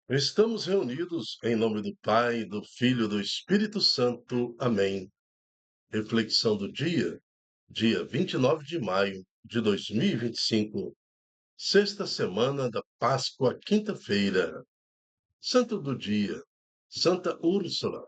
Estamos reunidos em nome do Pai, do Filho e do Espírito Santo. Amém. Reflexão do dia 29 de maio de 2025, sexta semana da Páscoa, quinta-feira. Santo do dia, Santa Úrsula,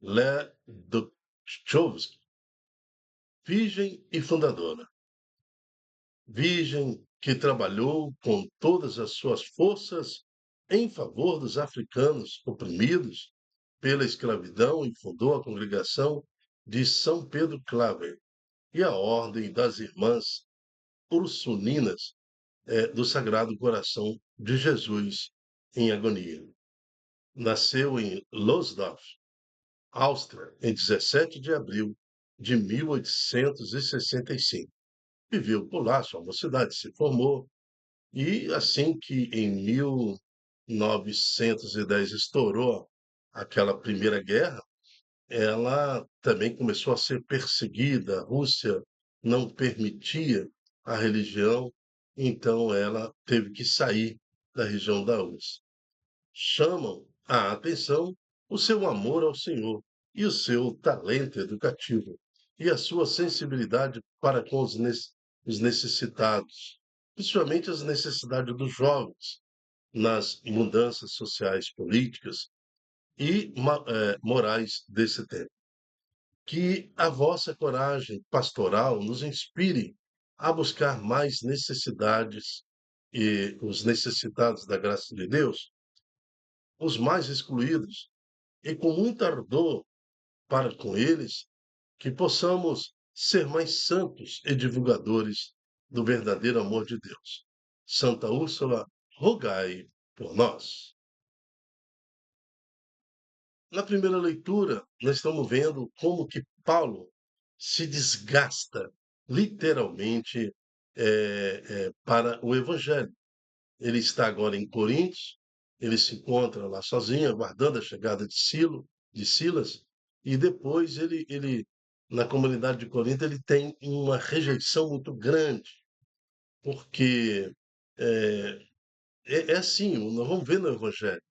Ledóchowski, virgem e fundadora. Virgem que trabalhou com todas as suas forças em favor dos africanos oprimidos pela escravidão e fundou a congregação de São Pedro Claver e a Ordem das Irmãs Ursulinas do Sagrado Coração de Jesus em agonia. Nasceu em Losdorff, Áustria, em 17 de abril de 1865. Viveu por lá, sua mocidade, se formou, e assim que em 1910 estourou aquela Primeira Guerra, ela também começou a ser perseguida. A Rússia não permitia a religião, então ela teve que sair da região da Rússia. Chamam a atenção o seu amor ao Senhor e o seu talento educativo e a sua sensibilidade para com os necessitados, principalmente as necessidades dos jovens nas mudanças sociais, políticas e morais desse tempo. Que a vossa coragem pastoral nos inspire a buscar mais necessidades e os necessitados da graça de Deus, os mais excluídos, e com muito ardor para com eles, que possamos ser mais santos e divulgadores do verdadeiro amor de Deus. Santa Úrsula, rogai por nós. Na primeira leitura, nós estamos vendo como que Paulo se desgasta literalmente para o Evangelho. Ele está agora em Coríntios, ele se encontra lá sozinho, aguardando a chegada de Silas, e depois na comunidade de Corinto, ele tem uma rejeição muito grande, porque é, é assim, nós vamos ver no Evangelho.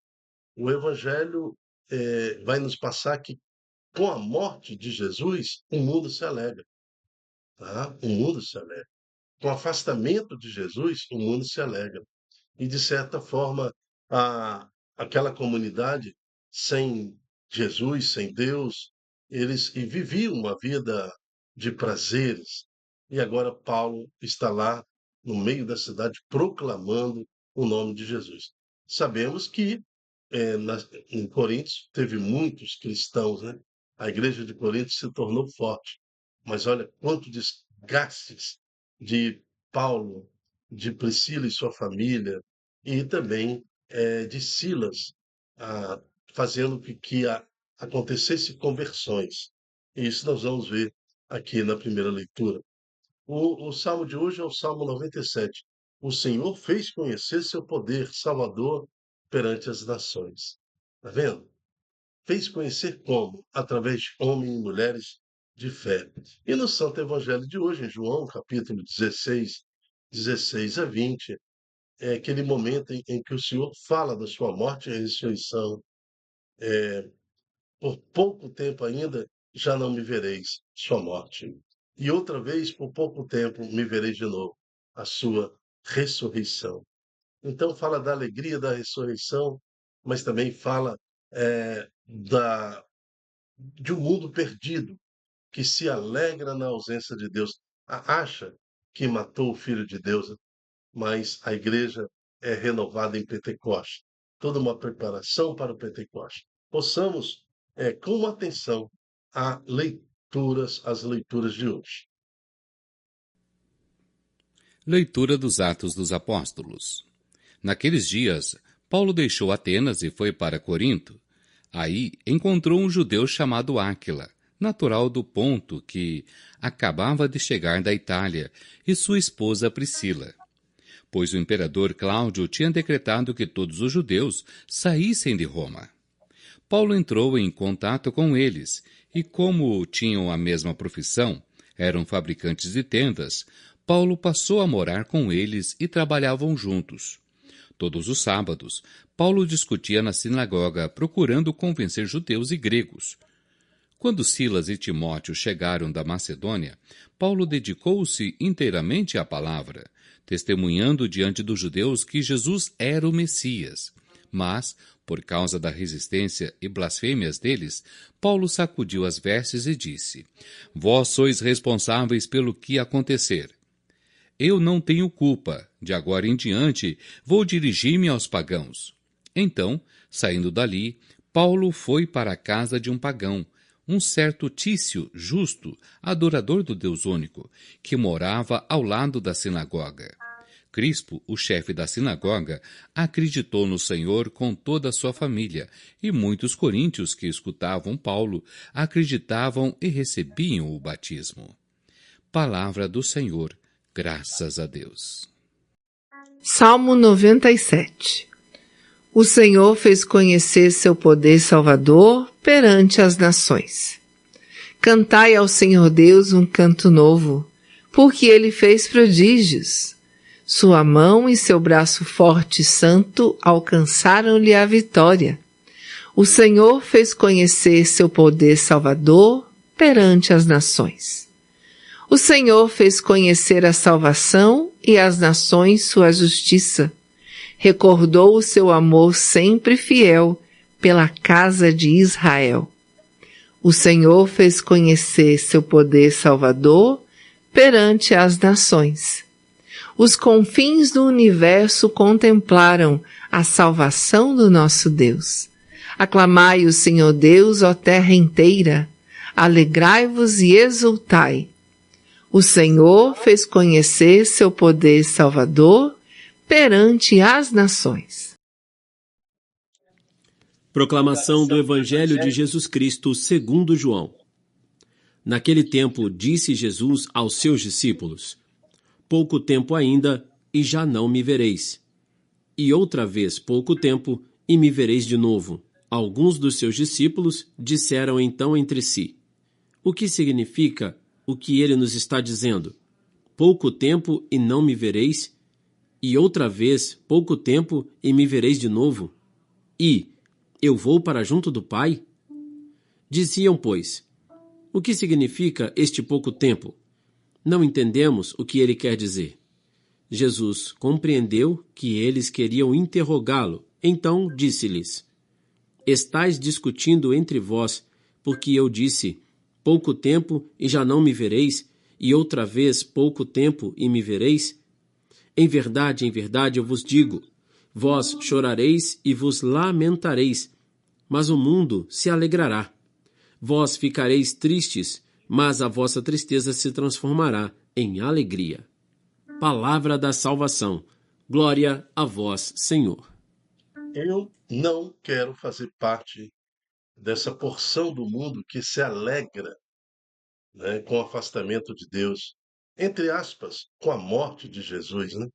O Evangelho vai nos passar que com a morte de Jesus, o mundo se alegra, tá? O mundo se alegra. Com o afastamento de Jesus, o mundo se alegra. E, de certa forma, aquela comunidade sem Jesus, sem Deus, eles viviam uma vida de prazeres. E agora Paulo está lá no meio da cidade proclamando o nome de Jesus. Sabemos que em Coríntios teve muitos cristãos, né? A igreja de Coríntios se tornou forte. Mas olha quanto desgastes de Paulo, de Priscila e sua família, e também de Silas, ah, fazendo que acontecesse conversões. E isso nós vamos ver aqui na primeira leitura. O salmo de hoje é o Salmo 97. O Senhor fez conhecer seu poder salvador perante as nações. Está vendo? Fez conhecer como? Através de homens e mulheres de fé. E no Santo Evangelho de hoje, em João, capítulo 16, 16 a 20, é aquele momento em que o Senhor fala da sua morte e ressurreição. Por pouco tempo ainda já não me vereis, sua morte. E outra vez, por pouco tempo, me vereis de novo, a sua ressurreição. Então, fala da alegria da ressurreição, mas também fala de um mundo perdido, que se alegra na ausência de Deus, acha que matou o Filho de Deus, mas a igreja é renovada em Pentecostes. Toda uma preparação para o Pentecostes. Possamos, com atenção, as leituras de hoje. Leitura dos Atos dos Apóstolos. Naqueles dias, Paulo deixou Atenas e foi para Corinto. Aí encontrou um judeu chamado Áquila, natural do Ponto, que acabava de chegar da Itália, e sua esposa Priscila. Pois o imperador Cláudio tinha decretado que todos os judeus saíssem de Roma. Paulo entrou em contato com eles, e como tinham a mesma profissão, eram fabricantes de tendas, Paulo passou a morar com eles e trabalhavam juntos. Todos os sábados, Paulo discutia na sinagoga, procurando convencer judeus e gregos. Quando Silas e Timóteo chegaram da Macedônia, Paulo dedicou-se inteiramente à palavra, testemunhando diante dos judeus que Jesus era o Messias. Mas, por causa da resistência e blasfêmias deles, Paulo sacudiu as vestes e disse: Vós sois responsáveis pelo que acontecer. Eu não tenho culpa. De agora em diante, vou dirigir-me aos pagãos. Então, saindo dali, Paulo foi para a casa de um pagão, um certo Tício justo, adorador do Deus único, que morava ao lado da sinagoga. Crispo, o chefe da sinagoga, acreditou no Senhor com toda a sua família, e muitos coríntios que escutavam Paulo acreditavam e recebiam o batismo. Palavra do Senhor, graças a Deus. Salmo 97. O Senhor fez conhecer seu poder salvador perante as nações. Cantai ao Senhor Deus um canto novo, porque Ele fez prodígios. Sua mão e seu braço forte e santo alcançaram-lhe a vitória. O Senhor fez conhecer seu poder salvador perante as nações. O Senhor fez conhecer a salvação e às nações sua justiça. Recordou o seu amor sempre fiel pela casa de Israel. O Senhor fez conhecer seu poder salvador perante as nações. Os confins do universo contemplaram a salvação do nosso Deus. Aclamai o Senhor Deus, ó terra inteira. Alegrai-vos e exultai. O Senhor fez conhecer seu poder salvador perante as nações. Proclamação do Evangelho de Jesus Cristo segundo João. Naquele tempo disse Jesus aos seus discípulos: Pouco tempo ainda, e já não me vereis. E outra vez pouco tempo, e me vereis de novo. Alguns dos seus discípulos disseram então entre si: O que significa o que ele nos está dizendo? Pouco tempo e não me vereis? E outra vez pouco tempo e me vereis de novo? E eu vou para junto do Pai? Diziam, pois: O que significa este pouco tempo? Não entendemos o que ele quer dizer. Jesus compreendeu que eles queriam interrogá-lo, então disse-lhes: Estais discutindo entre vós, porque eu disse: Pouco tempo e já não me vereis, e outra vez pouco tempo e me vereis? Em verdade, eu vos digo: vós chorareis e vos lamentareis, mas o mundo se alegrará. Vós ficareis tristes, mas a vossa tristeza se transformará em alegria. Palavra da salvação. Glória a vós, Senhor. Eu não quero fazer parte dessa porção do mundo que se alegra, né, com o afastamento de Deus, entre aspas, com a morte de Jesus, né?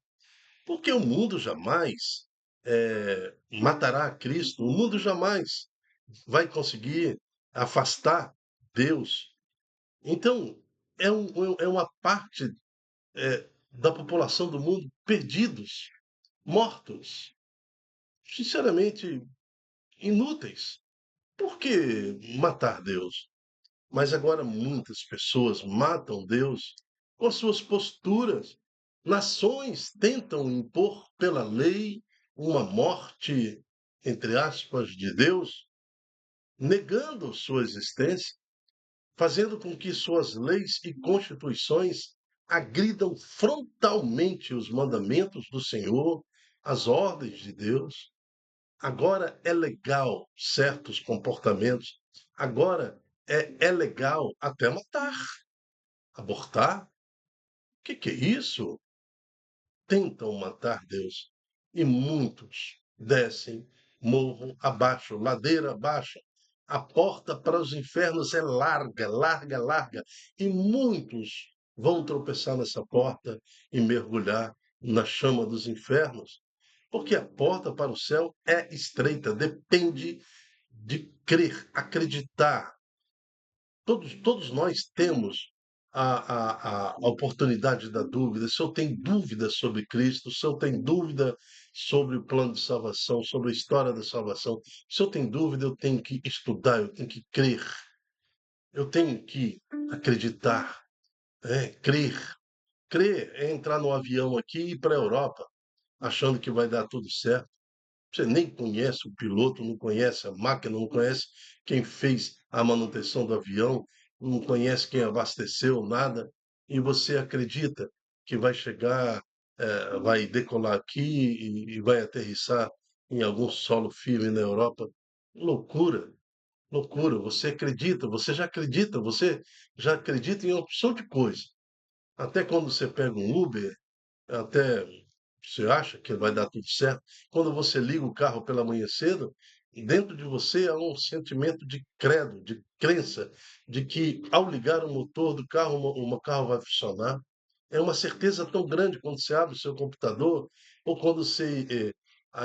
Porque o mundo jamais matará a Cristo, o mundo jamais vai conseguir afastar Deus. Então, é uma parte da população do mundo perdidos, mortos, sinceramente inúteis. Por que matar Deus? Mas agora muitas pessoas matam Deus com as suas posturas. Nações tentam impor pela lei uma morte, entre aspas, de Deus, negando sua existência, fazendo com que suas leis e constituições agridam frontalmente os mandamentos do Senhor, as ordens de Deus. Agora é legal certos comportamentos. Agora é legal até matar, abortar. O que é isso? Tentam matar Deus. E muitos descem morro abaixo, ladeira abaixo. A porta para os infernos é larga, larga, larga. E muitos vão tropeçar nessa porta e mergulhar na chama dos infernos. Porque a porta para o céu é estreita, depende de crer, acreditar. Todos nós temos a oportunidade da dúvida, se eu tenho dúvida sobre Cristo, se eu tenho dúvida sobre o plano de salvação, sobre a história da salvação, se eu tenho dúvida, eu tenho que estudar, eu tenho que crer, eu tenho que acreditar, crer. Crer é entrar no avião aqui e ir para a Europa, achando que vai dar tudo certo. Você nem conhece o piloto, não conhece a máquina, não conhece quem fez a manutenção do avião, não conhece quem abasteceu, nada, e você acredita que vai chegar, vai decolar aqui e vai aterrissar em algum solo firme na Europa. Loucura, loucura. Você já acredita em uma opção de coisa. Até quando você pega um Uber, até você acha que vai dar tudo certo. Quando você liga o carro pela manhã cedo, dentro de você há um sentimento de credo, de crença, de que ao ligar o motor do carro, o carro vai funcionar. É uma certeza tão grande quando você abre o seu computador ou quando você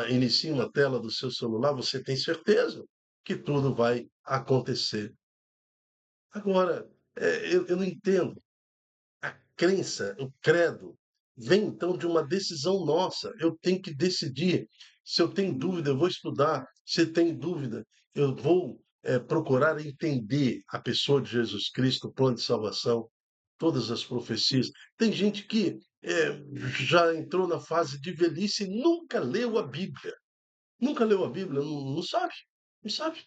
inicia uma tela do seu celular, você tem certeza que tudo vai acontecer. Agora, eu não entendo. A crença, o credo, vem então de uma decisão nossa. Eu tenho que decidir. Se eu tenho dúvida, eu vou estudar. Se tenho dúvida, eu vou procurar entender a pessoa de Jesus Cristo, o plano de salvação, todas as profecias. Tem gente que já entrou na fase de velhice e nunca leu a Bíblia. Nunca leu a Bíblia, não sabe. Não sabe.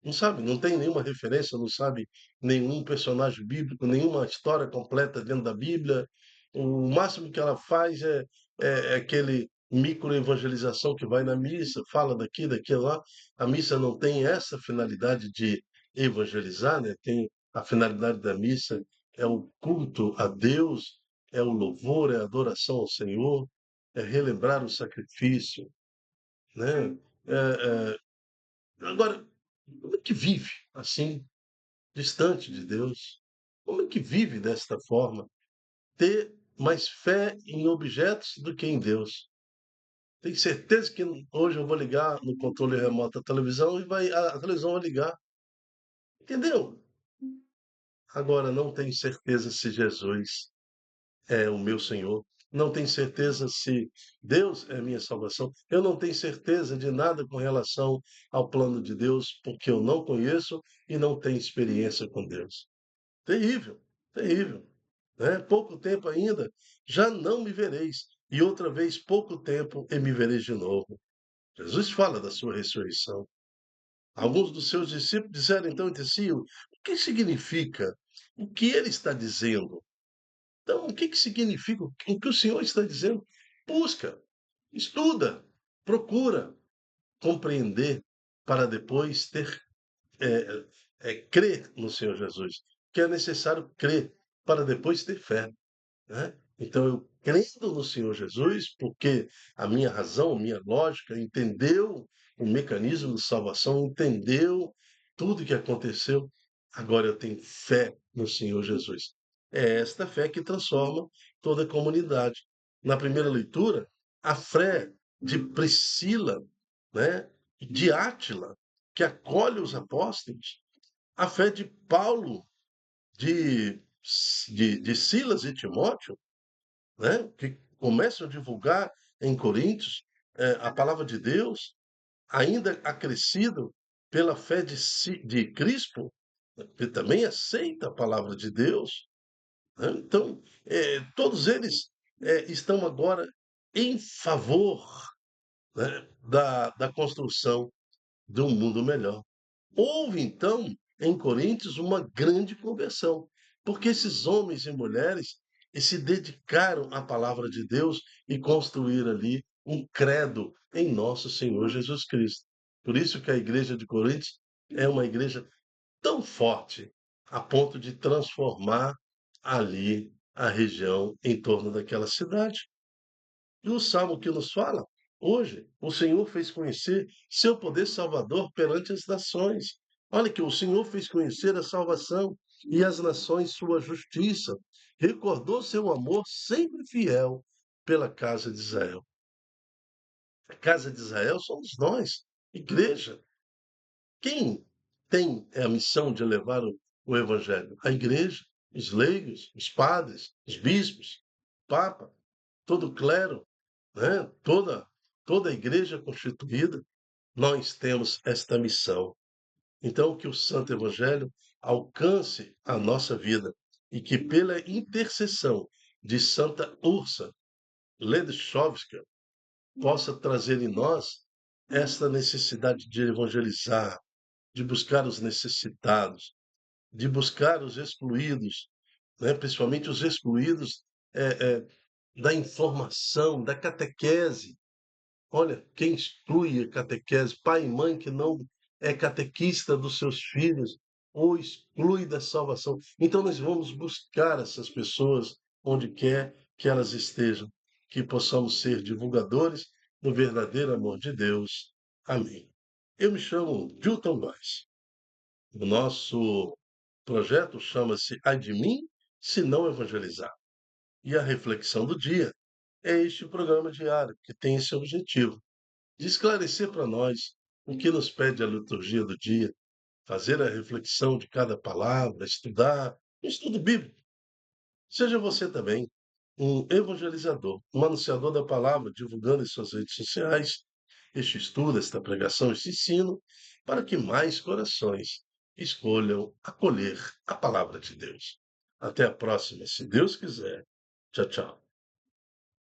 Não sabe, não tem nenhuma referência, não sabe nenhum personagem bíblico, nenhuma história completa dentro da Bíblia. O máximo que ela faz é aquele microevangelização que vai na missa, fala daqui, daquilo lá. A missa não tem essa finalidade de evangelizar, né? Tem a finalidade da missa é o culto a Deus, é o louvor, é a adoração ao Senhor, é relembrar o sacrifício, né? Agora, como é que vive assim, distante de Deus? Como é que vive desta forma? Ter mais fé em objetos do que em Deus. Tenho certeza que hoje eu vou ligar no controle remoto da televisão e a televisão vai ligar. Entendeu? Agora, não tenho certeza se Jesus é o meu Senhor. Não tenho certeza se Deus é minha salvação. Eu não tenho certeza de nada com relação ao plano de Deus, porque eu não conheço e não tenho experiência com Deus. Terrível, terrível. Né? Pouco tempo ainda, já não me vereis. E outra vez, pouco tempo, e me vereis de novo. Jesus fala da sua ressurreição. Alguns dos seus discípulos disseram então entre si: o que significa? O que ele está dizendo? Então, o que significa o que o Senhor está dizendo? Busca, estuda, procura compreender para depois é, crer no Senhor Jesus. Que é necessário crer para depois ter fé. Né? Então, eu crendo no Senhor Jesus, porque a minha razão, a minha lógica entendeu o mecanismo de salvação, entendeu tudo o que aconteceu, agora eu tenho fé no Senhor Jesus. É esta fé que transforma toda a comunidade. Na primeira leitura, a fé de Priscila, né, de Átila, que acolhe os apóstolos, a fé de Paulo, de, de Silas e Timóteo, né, que começam a divulgar em Coríntios a palavra de Deus, ainda acrescido pela fé de Crispo, que também aceita a palavra de Deus. Né? Então, todos eles estão agora em favor, né, da construção de um mundo melhor. Houve, então, em Coríntios, uma grande conversão, porque esses homens e mulheres se dedicaram à palavra de Deus e construíram ali um credo em nosso Senhor Jesus Cristo. Por isso que a igreja de Coríntios é uma igreja tão forte, a ponto de transformar ali a região em torno daquela cidade. E o salmo que nos fala, hoje, o Senhor fez conhecer seu poder salvador perante as nações. Olha que o Senhor fez conhecer a salvação e as nações sua justiça. Recordou seu amor sempre fiel pela casa de Israel. A casa de Israel somos nós, igreja. Quem tem a missão de levar o evangelho? A igreja. os leigos, os padres, os bispos, o Papa, todo o clero, né? Toda a igreja constituída, nós temos esta missão. Então, que o Santo Evangelho alcance a nossa vida e que, pela intercessão de Santa Ursa Ledschowska, possa trazer em nós esta necessidade de evangelizar, de buscar os necessitados, de buscar os excluídos, né? Principalmente os excluídos da informação, da catequese. Olha, quem exclui a catequese, pai e mãe que não é catequista dos seus filhos, ou exclui da salvação. Então nós vamos buscar essas pessoas onde quer que elas estejam, que possamos ser divulgadores do verdadeiro amor de Deus. Amém. Eu me chamo Dilton Vaz. O nosso projeto chama-se Ai de mim, se não evangelizar. E a reflexão do dia é este programa diário, que tem esse objetivo de esclarecer para nós o que nos pede a liturgia do dia, fazer a reflexão de cada palavra, estudar, um estudo bíblico. Seja você também um evangelizador, um anunciador da palavra, divulgando em suas redes sociais este estudo, esta pregação, este ensino, para que mais corações escolham acolher a palavra de Deus. Até a próxima, se Deus quiser. Tchau, tchau.